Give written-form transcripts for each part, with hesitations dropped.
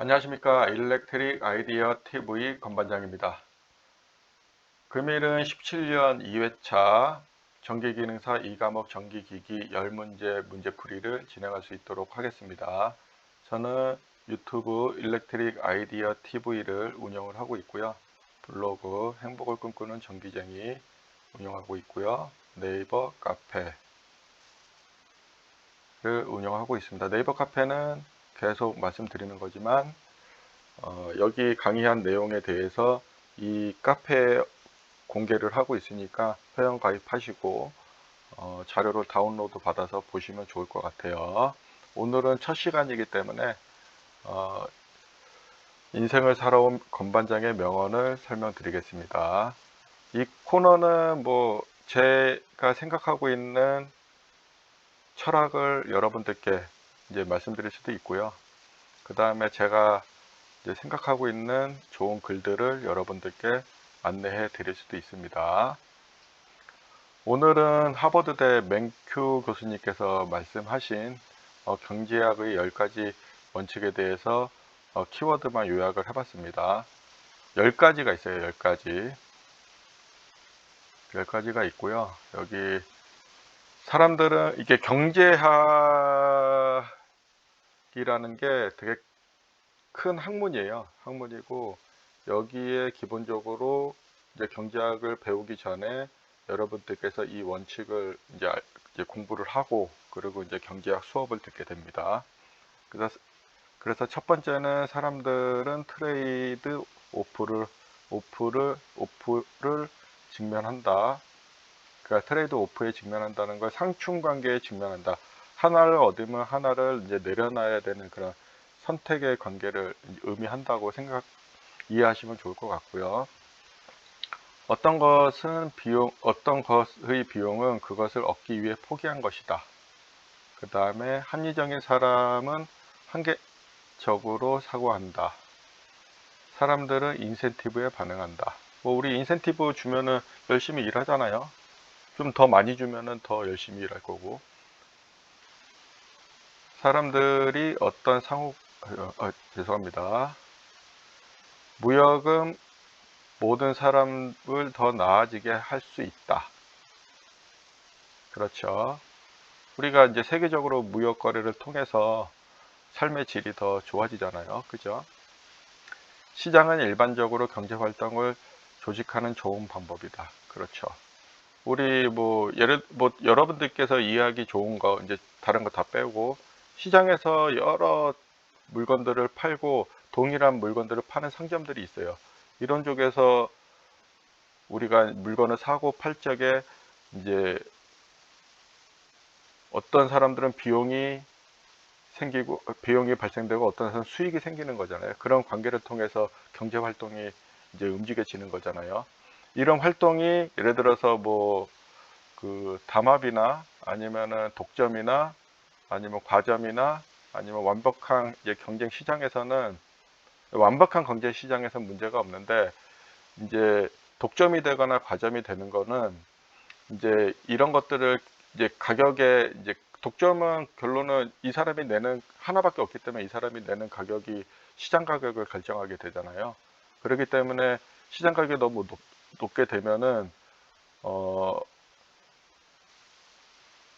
안녕하십니까. 일렉트릭 아이디어 TV 건반장입니다. 금일은 17년 2회차 전기기능사 2과목 전기기기 10문제 문제풀이를 진행할 수 있도록 하겠습니다. 저는 유튜브 일렉트릭 아이디어 TV를 운영을 하고 있고요. 블로그 행복을 꿈꾸는 전기쟁이 운영하고 있고요. 네이버 카페를 운영하고 있습니다. 네이버 카페는 계속 말씀드리는 거지만 여기 강의한 내용에 대해서 이 카페에 공개를 하고 있으니까 회원 가입하시고 자료를 다운로드 받아서 보시면 좋을 것 같아요. 오늘은 첫 시간이기 때문에 인생을 살아온 건반장의 명언을 설명드리겠습니다. 이 코너는 제가 생각하고 있는 철학을 여러분들께 이제 말씀드릴 수도 있고요. 그 다음에 제가 이제 생각하고 있는 좋은 글들을 여러분들께 안내해 드릴 수도 있습니다. 오늘은 하버드대 맹큐 교수님께서 말씀하신 경제학의 10가지 원칙에 대해서 키워드만 요약을 해봤습니다. 10가지가 있어요. 10가지. 10가지가 있고요. 여기 사람들은 이게 경제학이라는 게 되게 큰 학문이에요. 학문이고 여기에 기본적으로 이제 경제학을 배우기 전에 여러분들께서 이 원칙을 이제 공부를 하고 그리고 이제 경제학 수업을 듣게 됩니다. 그래서 첫 번째는 사람들은 트레이드 오프를 직면한다. 그러니까 트레이드 오프에 직면한다는 걸 상충 관계에 직면한다. 하나를 얻으면 하나를 이제 내려놔야 되는 그런 선택의 관계를 의미한다고 이해하시면 좋을 것 같고요. 어떤 것의 비용은 그것을 얻기 위해 포기한 것이다. 그 다음에 합리적인 사람은 한계적으로 사고한다. 사람들은 인센티브에 반응한다. 우리 인센티브 주면은 열심히 일하잖아요. 좀 더 많이 주면은 더 열심히 일할 거고. 사람들이 죄송합니다. 무역은 모든 사람을 더 나아지게 할 수 있다. 그렇죠. 우리가 이제 세계적으로 무역 거래를 통해서 삶의 질이 더 좋아지잖아요. 그죠? 시장은 일반적으로 경제 활동을 조직하는 좋은 방법이다. 그렇죠. 우리 여러분들께서 이해하기 좋은 거 이제 다른 거 다 빼고 시장에서 여러 물건들을 팔고 동일한 물건들을 파는 상점들이 있어요. 이런 쪽에서 우리가 물건을 사고 팔 적에 이제 어떤 사람들은 비용이 발생되고 어떤 사람은 수익이 생기는 거잖아요. 그런 관계를 통해서 경제 활동이 이제 움직여지는 거잖아요. 이런 활동이 예를 들어서 그 담합이나 아니면은 독점이나 아니면 과점이나 아니면 완벽한 경제 시장에서 문제가 없는데 이제 독점이 되거나 과점이 되는 거는 이제 이런 것들을 이제 가격에 이제 독점은 결론은 이 사람이 내는 하나밖에 없기 때문에 이 사람이 내는 가격이 시장 가격을 결정하게 되잖아요. 그렇기 때문에 시장 가격이 너무 높게 되면은 어,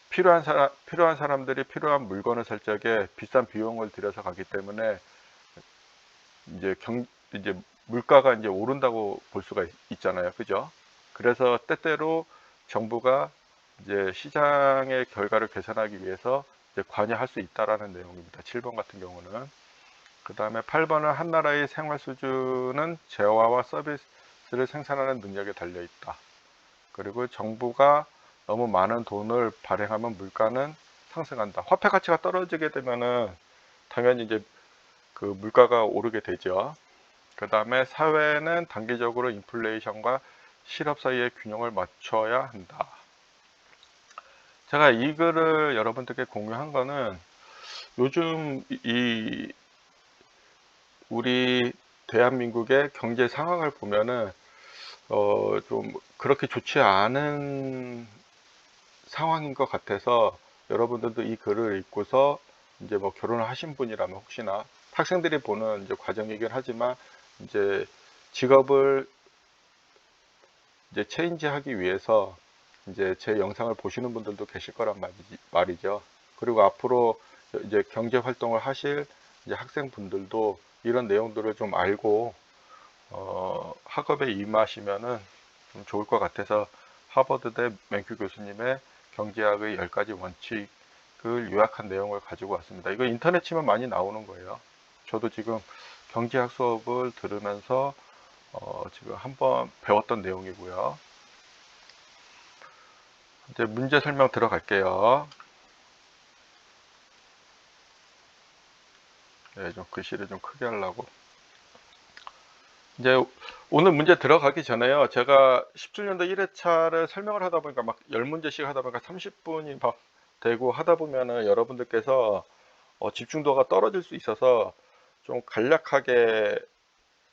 필요한 사람들이 필요한 물건을 살 적에 비싼 비용을 들여서 가기 때문에 이제 물가가 이제 오른다고 볼 수가 있잖아요. 그죠? 그래서 때때로 정부가 이제 시장의 결과를 개선하기 위해서 이제 관여할 수 있다라는 내용입니다. 7번 같은 경우는. 그 다음에 8번은 한 나라의 생활 수준은 재화와 서비스를 생산하는 능력에 달려 있다. 그리고 정부가 너무 많은 돈을 발행하면 물가는 상승한다. 화폐 가치가 떨어지게 되면은 당연히 이제 그 물가가 오르게 되죠. 그 다음에 사회는 단기적으로 인플레이션과 실업 사이의 균형을 맞춰야 한다. 제가 이 글을 여러분들께 공유한 거는 요즘 우리 대한민국의 경제 상황을 보면은 좀 그렇게 좋지 않은 상황인 것 같아서 여러분들도 이 글을 읽고서 이제 결혼을 하신 분이라면 혹시나 학생들이 보는 이제 과정이긴 하지만 이제 직업을 이제 체인지하기 위해서 이제 제 영상을 보시는 분들도 계실 거란 말이죠. 그리고 앞으로 이제 경제 활동을 하실 이제 학생분들도 이런 내용들을 좀 알고 학업에 임하시면은 좀 좋을 것 같아서 하버드대 맨큐 교수님의 경제학의 10가지 원칙을 요약한 내용을 가지고 왔습니다. 이거 인터넷 치면 많이 나오는 거예요. 저도 지금 경제학 수업을 들으면서 지금 한번 배웠던 내용이고요. 이제 문제 설명 들어갈게요. 네, 좀 글씨를 좀 크게 하려고. 이제 오늘 문제 들어가기 전에요. 제가 17년도 1회차를 설명을 하다 보니까 막 10문제씩 하다 보니까 30분이 막 되고 하다 보면은 여러분들께서 집중도가 떨어질 수 있어서 좀 간략하게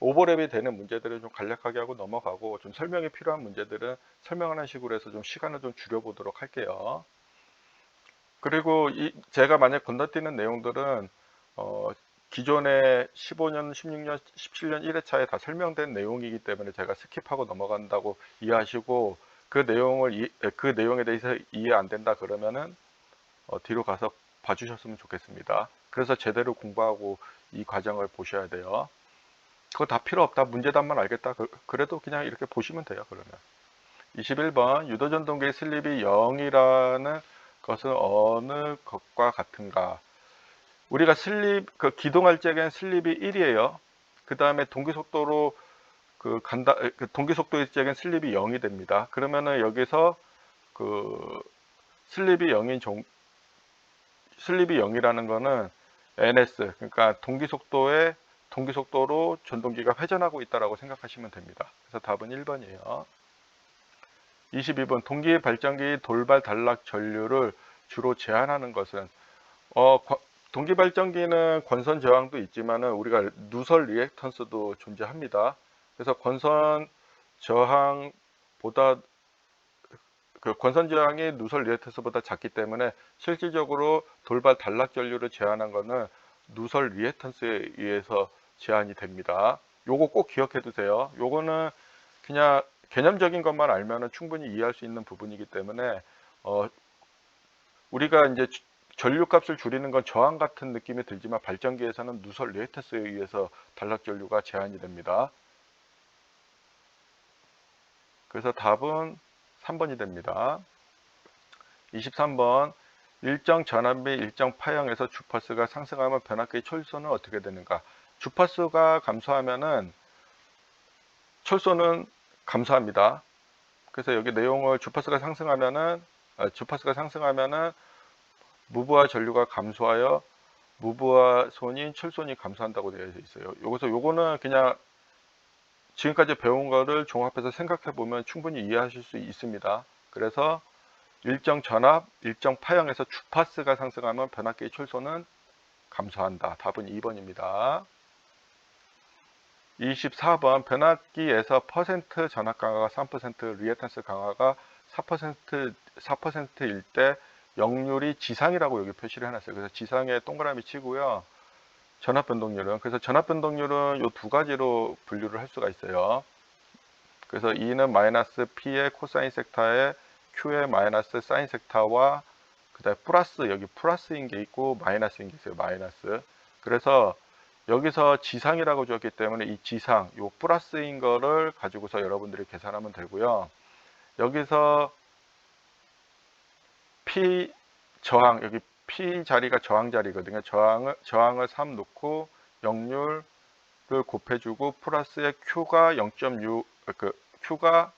오버랩이 되는 문제들은 좀 간략하게 하고 넘어가고 좀 설명이 필요한 문제들은 설명하는 식으로 해서 좀 시간을 좀 줄여보도록 할게요. 그리고 제가 만약 건너뛰는 내용들은 기존에 15년, 16년, 17년 1회차에 다 설명된 내용이기 때문에 제가 스킵하고 넘어간다고 이해하시고 그 내용에 대해서 이해 안 된다 그러면은 뒤로 가서 봐주셨으면 좋겠습니다. 그래서 제대로 공부하고 이 과정을 보셔야 돼요. 그거 다 필요 없다. 문제답만 알겠다. 그래도 그냥 이렇게 보시면 돼요. 그러면 21번 유도전동기의 슬립이 0이라는 것은 어느 것과 같은가? 우리가 기동할 적엔 슬립이 1이에요. 그 다음에 동기속도로 동기속도의 적엔 슬립이 0이 됩니다. 그러면은 여기서 슬립이 0이라는 거는 ns, 그러니까 동기속도로 전동기가 회전하고 있다라고 생각하시면 됩니다. 그래서 답은 1번이에요. 22번 동기의 발전기 돌발 단락 전류를 주로 제한하는 것은 동기 발전기는 권선 저항도 있지만은 우리가 누설 리액턴스도 존재합니다. 그래서 권선 저항이 누설 리액턴스보다 작기 때문에 실질적으로 돌발 단락 전류를 제한한 것은 누설 리액턴스에 의해서 제한이 됩니다. 요거 꼭 기억해 두세요. 요거는 그냥 개념적인 것만 알면은 충분히 이해할 수 있는 부분이기 때문에 우리가 이제 전류값을 줄이는 건 저항 같은 느낌이 들지만 발전기에서는 누설 리액턴스에 의해서 단락 전류가 제한이 됩니다. 그래서 답은 3번이 됩니다. 23번 일정 전압 및 일정 파형에서 주파수가 상승하면 변압기의 철소는 어떻게 되는가? 주파수가 감소하면은 철소는 감소합니다. 그래서 여기 내용을 주파수가 상승하면은 무브와 전류가 감소하여 무브와 손인 철손이 감소한다고 되어 있어요. 요거는 그냥 지금까지 배운 거를 종합해서 생각해 보면 충분히 이해하실 수 있습니다. 그래서 일정 전압, 일정 파형에서 주파수가 상승하면 변압기의 철소는 감소한다. 답은 2번입니다. 24번 변압기에서 퍼센트 전압 강화가 3%, 리액턴스 강화가 4%일 때 역률이 지상이라고 여기 표시를 해놨어요. 그래서 지상에 동그라미 치고요. 전압 변동률은, 그래서 전압 변동률은 이 두 가지로 분류를 할 수가 있어요. 그래서 E는 마이너스 P의 코사인 섹타에 Q의 마이너스 사인 섹타와 그 다음에 플러스, 여기 플러스인 게 있고 마이너스인 게 있어요. 마이너스. 그래서 여기서 지상이라고 줬기 때문에 이 지상, 요 플러스인 거를 가지고서 여러분들이 계산하면 되고요. 여기서 P 저항, 여기 P 자리가 저항 자리거든요. 저항을 3 놓고 역률을 곱해주고 플러스에 Q가 0.6, Q가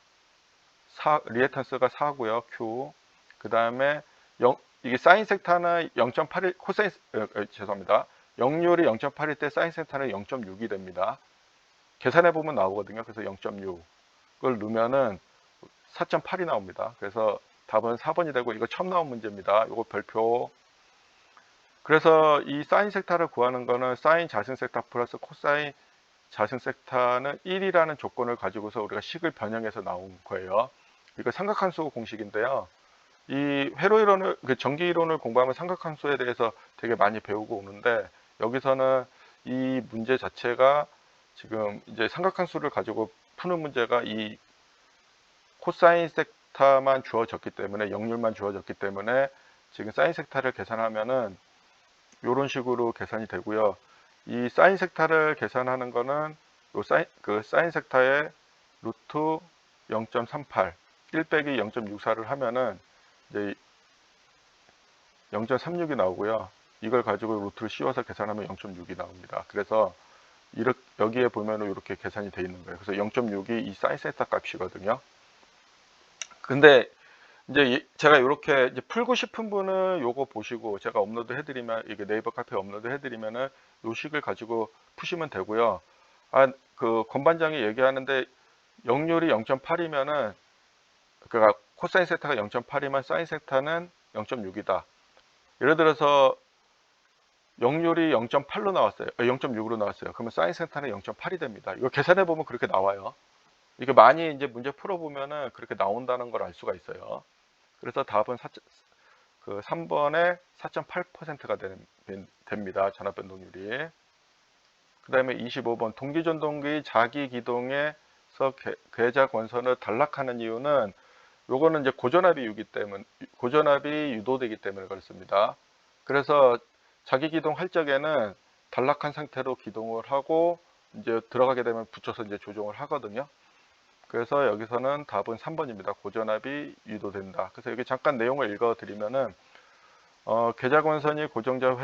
리액턴스가 4고요. Q. 그 다음에 이게 사인 섹타는 0.81, 죄송합니다. 역률이 0.8일 때 사인 섹타는 0.6이 됩니다. 계산해 보면 나오거든요. 그래서 0.6을 넣으면은 4.8이 나옵니다. 그래서 답은 4번이 되고 이거 처음 나온 문제입니다. 이거 별표. 그래서 이 사인 섹타를 구하는 거는 사인 자승 섹타 플러스 코사인 자승 섹타는 1이라는 조건을 가지고서 우리가 식을 변형해서 나온 거예요. 이거 삼각함수 공식인데요. 이 전기 이론을 공부하면 삼각함수에 대해서 되게 많이 배우고 오는데 여기서는 이 문제 자체가 지금 이제 삼각함수를 가지고 푸는 문제가 이 코사인 섹타만 주어졌기 때문에, 역률만 주어졌기 때문에 지금 사인 섹타를 계산하면은 이런 식으로 계산이 되고요. 이 사인 섹타를 계산하는 거는 요 사인 섹타의 루트 0.38, 1 빼기 0.64를 하면은 이제 0.36이 나오고요. 이걸 가지고 루트를 씌워서 계산하면 0.6이 나옵니다. 그래서 여기에 보면은 이렇게 계산이 되어 있는 거예요. 그래서 0.6이 이 사인 섹타 값이거든요. 근데 이제 제가 이렇게 이제 풀고 싶은 분은 요거 보시고 제가 업로드 해드리면, 이게 네이버 카페에 업로드 해드리면은 요 식을 가지고 푸시면 되고요. 그 건반장이 얘기하는데 역률이 0.8이면은, 그러니까 코사인 세타가 0.8이면 사인 세타는 0.6이다. 예를 들어서 역률이 0.8로 나왔어요. 0.6으로 나왔어요. 그러면 사인 세타는 0.8이 됩니다. 이거 계산해 보면 그렇게 나와요. 이게 많이 이제 문제 풀어보면은 그렇게 나온다는 걸 알 수가 있어요. 그래서 답은 3번에 4.8%가 됩니다. 전압 변동률이. 그 다음에 25번 동기전동기 자기 기동에서 궤적 원선을 단락하는 이유는, 요거는 이제 고전압이 유도되기 때문에 그렇습니다. 그래서 자기 기동할 적에는 단락한 상태로 기동을 하고 이제 들어가게 되면 붙여서 이제 조종을 하거든요. 그래서 여기서는 답은 3번입니다. 고전압이 유도된다. 그래서 여기 잠깐 내용을 읽어 드리면은, 계좌권선이 고정자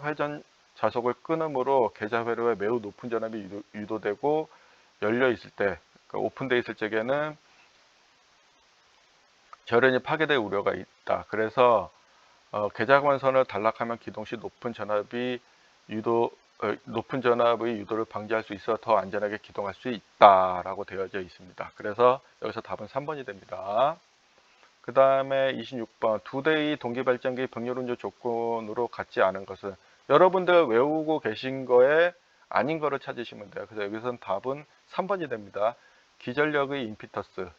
회전 자속을 끊음으로 계좌 회로에 매우 높은 전압이 유도되고 열려 있을 때, 그러니까 오픈되어 있을 적에는 절연이 파괴될 우려가 있다. 그래서 계좌권선을 단락하면 기동 시 높은 전압의 유도를 방지할 수 있어 더 안전하게 기동할 수 있다라고 되어져 있습니다. 그래서 여기서 답은 3번이 됩니다. 그 다음에 26번 두 대의 동기발전기 병렬 운조 조건으로 같지 않은 것은, 여러분들 외우고 계신 거에 아닌 거를 찾으시면 돼요. 그래서 여기서는 답은 3번이 됩니다. 기전력의 임피터스는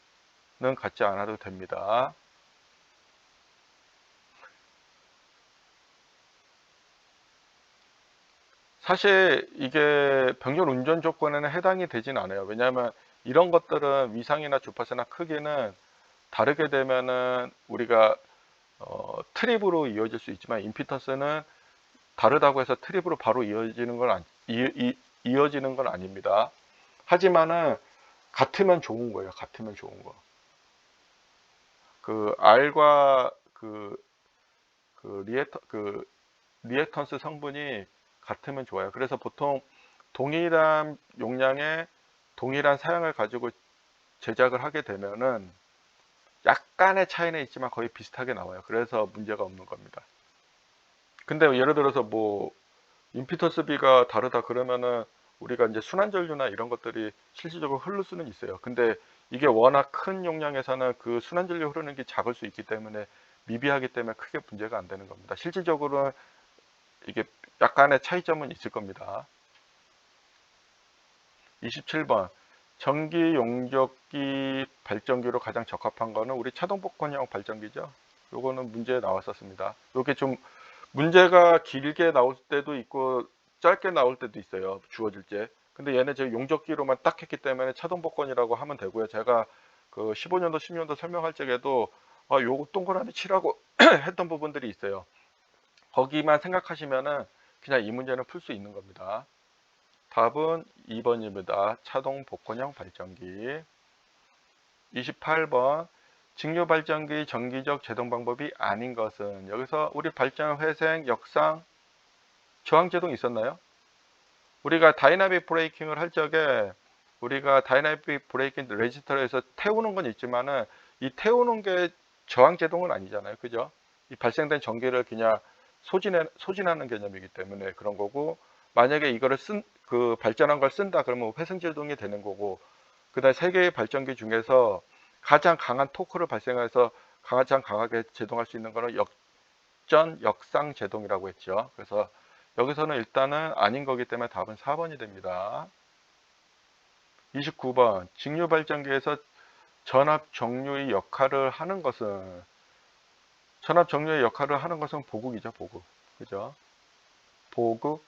같지 않아도 됩니다. 사실 이게 병렬 운전 조건에는 해당이 되진 않아요. 왜냐하면 이런 것들은 위상이나 주파수나 크기는 다르게 되면은 우리가 트립으로 이어질 수 있지만, 임피턴스는 다르다고 해서 트립으로 바로 이어지는 건 아닙니다. 하지만은 같으면 좋은 거예요. 같으면 좋은 거. 그 R과 리액턴스 성분이 같으면 좋아요. 그래서 보통 동일한 용량의 동일한 사양을 가지고 제작을 하게 되면은 약간의 차이는 있지만 거의 비슷하게 나와요. 그래서 문제가 없는 겁니다. 근데 예를 들어서 뭐 임피턴스비가 다르다 그러면은 우리가 이제 순환전류나 이런 것들이 실질적으로 흐를 수는 있어요. 근데 이게 워낙 큰 용량에서는 그 순환전류 흐르는 게 작을 수 있기 때문에, 미비하기 때문에 크게 문제가 안 되는 겁니다. 실질적으로는 이게 약간의 차이점은 있을 겁니다. 27번 전기 용접기 발전기로 가장 적합한 거는 우리 차동 복권형 발전기죠. 요거는 문제에 나왔었습니다. 이게 좀 문제가 길게 나올 때도 있고 짧게 나올 때도 있어요. 주어질 때. 근데 얘는 제 용접기로만 딱 했기 때문에 차동 복권이라고 하면 되고요. 제가 그 15년도 16년도 설명할 적에도 요거 동그라미 치라고 했던 부분들이 있어요. 거기만 생각하시면은 그냥 이 문제는 풀 수 있는 겁니다. 답은 2번입니다. 차동 복권형 발전기. 28번 직류 발전기 정기적 제동 방법이 아닌 것은, 여기서 우리 발전 회생, 역상, 저항 제동이 있었나요? 우리가 다이나믹 브레이킹을 할 적에 우리가 다이나믹 브레이킹 레지스터에서 태우는 건 있지만은 이 태우는 게 저항 제동은 아니잖아요. 그죠? 이 발생된 전기를 그냥 소진하는 개념이기 때문에 그런 거고, 만약에 이거를 발전한 걸 쓴다 그러면 회생 제동이 되는 거고, 그다음 세 개의 발전기 중에서 가장 강한 토크를 발생해서 가장 강하게 제동할 수 있는 거는 역상 제동이라고 했죠. 그래서 여기서는 일단은 아닌 거기 때문에 답은 4번이 됩니다. 29번 직류 발전기에서 전압 정류의 역할을 하는 것은, 보극이죠. 보극. 그죠? 보극.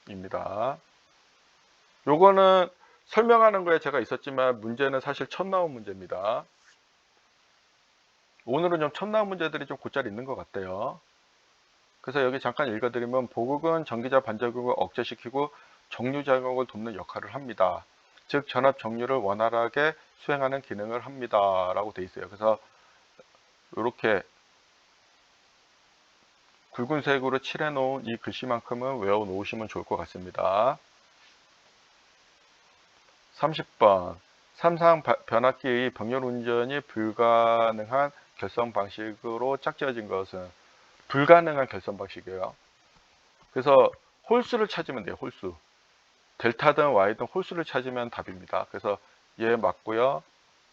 입니다. 요거는 설명하는 거에 제가 있었지만 문제는 사실 처음 나온 문제입니다. 오늘은 좀 처음 나온 문제들이 좀 곧잘 있는 것 같아요. 그래서 여기 잠깐 읽어드리면 보극은 전기자 반작용을 억제시키고 정류작용을 돕는 역할을 합니다. 즉 전압 정류를 원활하게 수행하는 기능을 합니다 라고 되어 있어요. 그래서 이렇게 굵은색으로 칠해 놓은 이 글씨만큼은 외워 놓으시면 좋을 것 같습니다. 30번 삼상 변압기의 병렬 운전이 불가능한 결선 방식으로 짝지어진 것은 불가능한 결선 방식이에요. 그래서 홀수를 찾으면 돼요. 홀수. 델타든 Y든 홀수를 찾으면 답입니다. 그래서 얘 맞고요.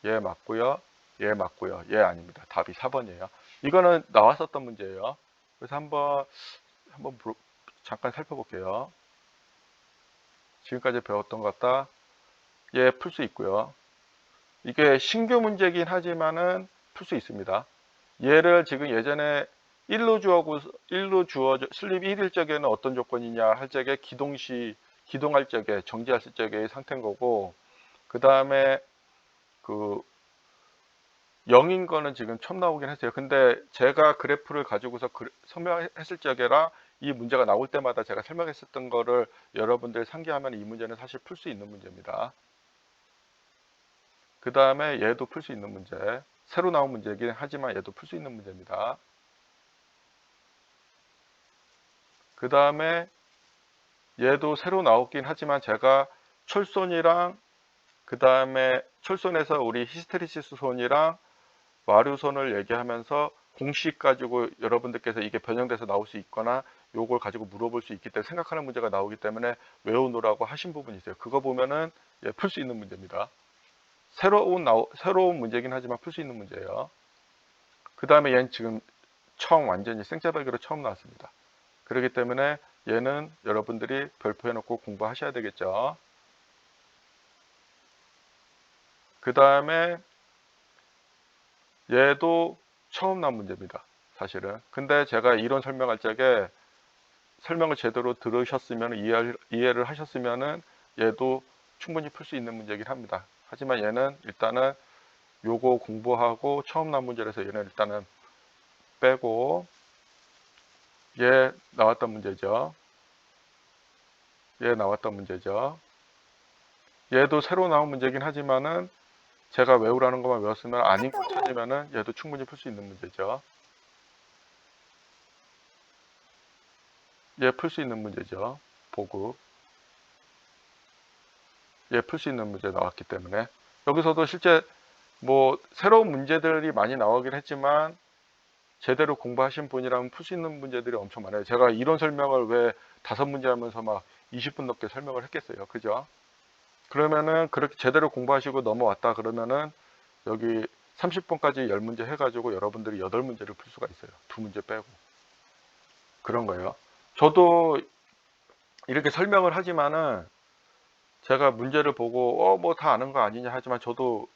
얘 맞고요. 얘 맞고요. 얘 아닙니다. 답이 4번이에요. 이거는 나왔었던 문제예요. 그래서 한번 잠깐 살펴볼게요. 지금까지 배웠던 것 같다. 얘 풀 수 있고요. 이게 신규 문제긴 하지만은 풀 수 있습니다. 얘를 지금 예전에 1로 주어 슬립 1일 적에는 어떤 조건이냐 할 적에 기동할 적에 정지했을 적의 상태인 거고, 그 다음에 그 0인 거는 지금 처음 나오긴 했어요. 근데 제가 그래프를 가지고서 설명했을 적에랑 이 문제가 나올 때마다 제가 설명했었던 거를 여러분들 상기하면 이 문제는 사실 풀 수 있는 문제입니다. 그 다음에 얘도 풀 수 있는 문제, 새로 나온 문제이긴 하지만 얘도 풀 수 있는 문제입니다. 그 다음에 얘도 새로 나오긴 하지만 제가 철손이랑 그 다음에 철손에서 우리 히스테리시스 손이랑 마류손을 얘기하면서 공식 가지고 여러분들께서 이게 변형돼서 나올 수 있거나 요걸 가지고 물어볼 수 있기 때문에 생각하는 문제가 나오기 때문에 외우노라고 하신 부분이 있어요. 그거 보면은 풀 수 있는 문제입니다. 새로운 문제긴 하지만 풀 수 있는 문제예요. 그 다음에 얘는 지금 완전히 생짜배기로 처음 나왔습니다. 그렇기 때문에 얘는 여러분들이 별표 해놓고 공부하셔야 되겠죠. 그 다음에 얘도 처음 나온 문제입니다. 사실은. 근데 제가 이론 설명할 적에 설명을 제대로 들으셨으면 이해를 하셨으면은 얘도 충분히 풀 수 있는 문제이긴 합니다. 하지만 얘는 일단은 요거 공부하고 처음 나온 문제라서 얘는 일단은 빼고, 얘 나왔던 문제죠. 얘 나왔던 문제죠. 얘도 새로 나온 문제긴 하지만은 제가 외우라는 것만 외웠으면 아닌 걸 찾으면은 얘도 충분히 풀 수 있는 문제죠. 얘 풀 수 있는 문제죠. 보고 얘 풀 수 있는 문제 나왔기 때문에 여기서도 실제 뭐 새로운 문제들이 많이 나오긴 했지만 제대로 공부하신 분이라면 풀 수 있는 문제들이 엄청 많아요. 제가 이론 설명을 왜 5문제 하면서 막 20분 넘게 설명을 했겠어요. 그죠? 그러면은 그렇게 제대로 공부하시고 넘어왔다 그러면은 여기 30번까지 10문제 해가지고 여러분들이 8문제를 풀 수가 있어요. 2문제 빼고. 그런 거예요. 저도 이렇게 설명을 하지만은 제가 문제를 보고 뭐 다 아는 거 아니냐 하지만 저도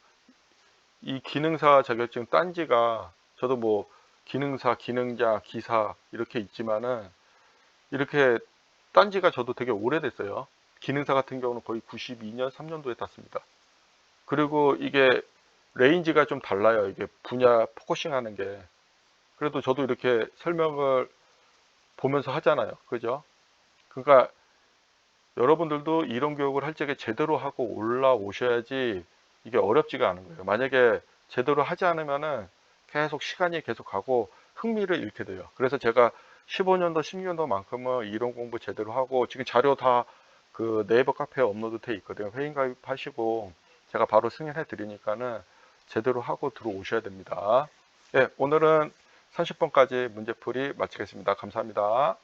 이 기능사 자격증 딴지가 저도 뭐 기능사, 기능자, 기사 이렇게 있지만은 이렇게 딴지가 저도 되게 오래됐어요. 기능사 같은 경우는 거의 92년, 3년도에 땄습니다. 그리고 이게 레인지가 좀 달라요. 이게 분야 포커싱 하는 게. 그래도 저도 이렇게 설명을 보면서 하잖아요. 그죠? 그러니까 여러분들도 이론 교육을 할 적에 제대로 하고 올라오셔야지 이게 어렵지가 않은 거예요. 만약에 제대로 하지 않으면은 계속 시간이 계속 가고 흥미를 잃게 돼요. 그래서 제가 15년도, 16년도만큼은 이론 공부 제대로 하고 지금 자료 다 그 네이버 카페에 업로드 돼 있거든요. 회員가입하시고 제가 바로 승인해 드리니까는 제대로 하고 들어오셔야 됩니다. 네, 오늘은 30번까지 문제풀이 마치겠습니다. 감사합니다.